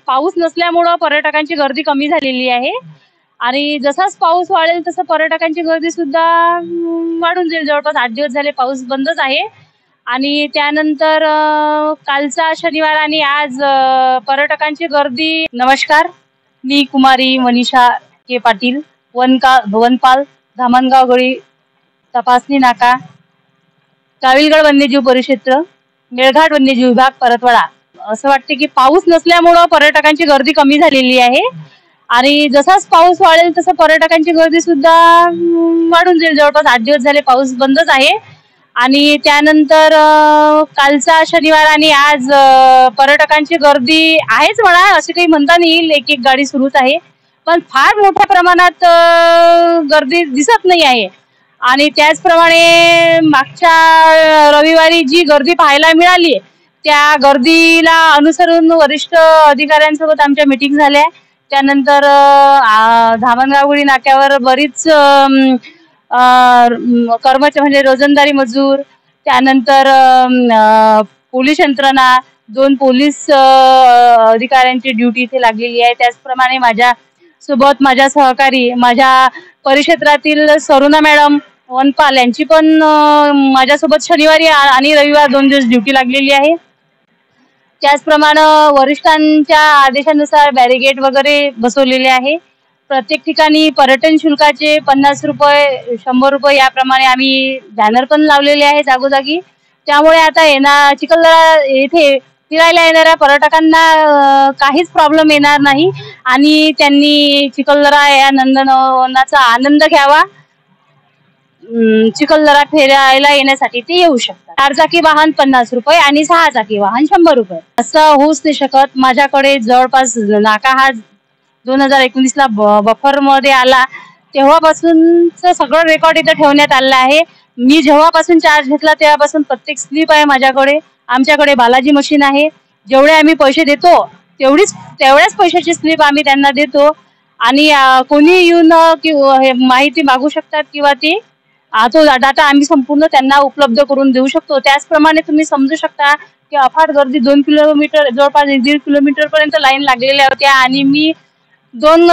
पाऊस नसल्यामुळे पर्यटकांची गर्दी कमी झालेली आहे आणि जसाच पाऊस वाढेल तसं पर्यटकांची गर्दी सुद्धा वाढून जाईल। जवळपास 8 दिवस झाले पाऊस बंदच आहे आणि त्यानंतर कालचा शनिवार आणि आज पर्यटकांची गर्दी। नमस्कार, मी कुमारी मनीषा के पाटील, वनपाल, धामणगाव गडी तपासणी नाका, काविलगड वन्यजीव परिक्षेत्र, मेळघाट वन्यजीव विभाग, परतवाडा। असं वाटते की पाऊस नसल्यामुळे पर्यटकांची गर्दी कमी झालेली आहे आणि जसाच पाऊस वाढेल तसं पर्यटकांची गर्दी सुद्धा वाढून जाईल। जवळपास 8 दिवस झाले पाऊस बंदच आहे आणि त्यानंतर कालचा शनिवार आणि आज पर्यटकांची गर्दी आहेच म्हणा, असे काही म्हणता नाही येईल। एक एक गाडी सुरूच आहे पण फार मोठ्या प्रमाणात गर्दी दिसत नाही आहे आणि त्याचप्रमाणे मागच्या रविवारी जी गर्दी पाहायला मिळाली त्या गर्दीला अनुसरून वरिष्ठ अधिकाऱ्यांसोबत आमच्या मीटिंग झाल्या। त्यानंतर धामणगावगडी नाक्यावर बरीच कर्मचारी म्हणजे रोजंदारी मजूर, त्यानंतर पोलीस यंत्रणा, 2 पोलीस अधिकाऱ्यांची ड्युटी इथे लागलेली आहे। त्याचप्रमाणे माझ्या सोबत माझ्या सहकारी, माझ्या परिक्षेत्रातील सरुणा मॅडम वनपाल यांची पण माझ्यासोबत शनिवारी आणि रविवार 2 दिवस ड्युटी लागलेली आहे। त्याचप्रमाणे वरिष्ठांच्या आदेशानुसार बॅरिगेड वगैरे बसवलेले आहे। प्रत्येक ठिकाणी पर्यटन शुल्काचे 50 रुपये, 100 रुपये याप्रमाणे आम्ही बॅनर पण लावलेले आहे जागोजागी। त्यामुळे आता चिखलदरा येथे फिरायला येणाऱ्या पर्यटकांना काहीच प्रॉब्लेम येणार नाही आणि त्यांनी चिखलदरा या नंदनवनाचा आनंद घ्यावा। चिखलदरा फिरायला येण्यासाठी ते येऊ शकतात। 4 चाकी वाहन 50 रुपये आणि 6 चाकी वाहन 100 रुपये। असं होऊच नाही शकत। माझ्याकडे जवळपास नाका हा 2019 ला बफर मध्ये आला तेव्हापासूनच सगळं रेकॉर्ड इथे ठेवण्यात आलं आहे। मी जेव्हापासून चार्ज घेतला तेव्हापासून प्रत्येक स्लिप आहे माझ्याकडे। आमच्याकडे बालाजी मशीन आहे, जेवढे आम्ही पैसे देतो तेवढ्याच पैशाची स्लिप आम्ही त्यांना देतो आणि कोणी येऊन माहिती मागू शकतात किंवा ती तो डाटा आम्ही संपूर्ण त्यांना उपलब्ध करून देऊ शकतो। त्याचप्रमाणे तुम्ही समजू शकता की अफाट गर्दी 2 किलोमीटर, जवळपास 1.5 किलोमीटर पर्यंत लाईन लागलेल्या होत्या आणि मी 2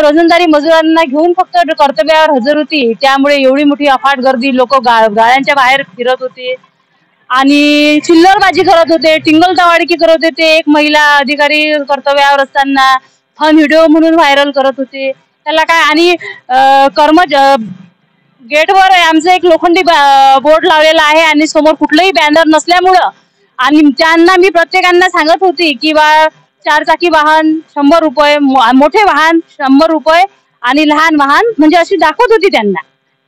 रोजंदारी मजुरांना घेऊन फक्त कर्तव्यावर हजर होती। त्यामुळे एवढी मोठी अफाट गर्दी, लोक गाड्यांच्या बाहेर फिरत होते आणि चिल्लरबाजी करत होते, टिंगल टवाळकी करत होते। एक महिला अधिकारी कर्तव्यावर असताना फन व्हिडिओ म्हणून व्हायरल करत होते। त्याला काय आणि गेटवर आमचं एक लोखंडी बोर्ड लावलेला आहे आणि समोर कुठलंही बॅनर नसल्यामुळं आणि त्यांना मी प्रत्येकांना सांगत होती की 4 चाकी वाहन 100 रुपये, मोठे वाहन 100 रुपये आणि लहान वाहन म्हणजे अशी दाखवत होती त्यांना।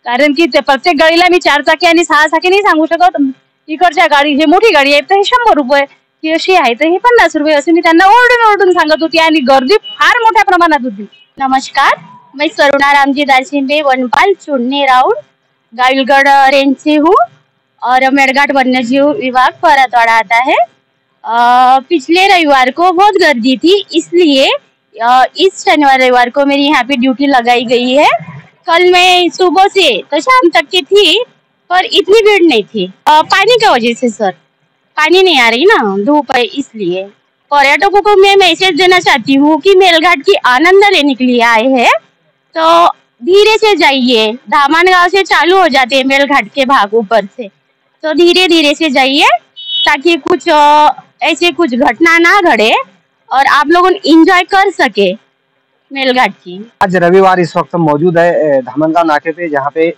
कारण की प्रत्येक गाडीला मी 4 चाकी आणि 6 चाकी नाही सांगू शकत। इकडच्या गाडी हे मोठी गाडी आहे तर हे 100 रुपये, ही अशी आहे तर हे 50 रुपये, असे मी त्यांना ओरडून सांगत होती आणि गर्दी फार मोठ्या प्रमाणात होती। नमस्कार, मैं सरुणा रामजी दाशिंदे, वनपाल, चुन्नी राउंड, काविलगढ़ रेंज से हूँ और मेळघाट वन्यजीव विभाग, परतवाड़ा आता है। पिछले रविवार को बहुत गर्दी थी, इसलिए इस शनिवार रविवार को मेरी यहाँ पे ड्यूटी लगाई गई है। कल मैं सुबह से तो शाम तक की थी पर इतनी भीड़ नहीं थी। पानी की वजह से सर, पानी नहीं आ रही ना, धूप है, इसलिए पर्यटकों को मैं मैसेज देना चाहती हूँ कि मेळघाट की आनंद लेने के लिए आए हैं तो धीरे से जाइए। धामणगांव से चालू हो जाते हैं मेळघाट के भाग ऊपर से, तो धीरे धीरे से जाइए ताकि कुछ ऐसे कुछ घटना ना घटे और आप लोग एंजॉय कर सके मेळघाट की। आज रविवार इस वक्त मौजूद है धामणगांव नाके पे, जहाँ पे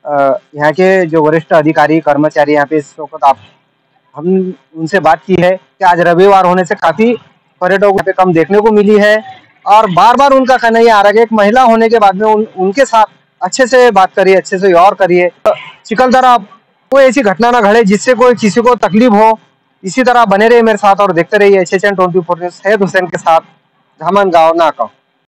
यहाँ के जो वरिष्ठ अधिकारी कर्मचारी यहाँ पे इस वक्त हम उनसे बात की है कि आज रविवार होने से काफी पर्यटकों पे कम देखने को मिली है और बार बार उनका कहना ये आ रहा है कि एक महिला होने के बाद में उनके साथ अच्छे से बात करिए, अच्छे से और करिए। चिखलदरा कोई ऐसी घटना ना घटे जिससे कोई किसी को तकलीफ हो। इसी तरह बने रहिए मेरे साथ और देखते रहिए HHN 24 न्यूज़। सैयद हुसैन के साथ धामणगांव नाका।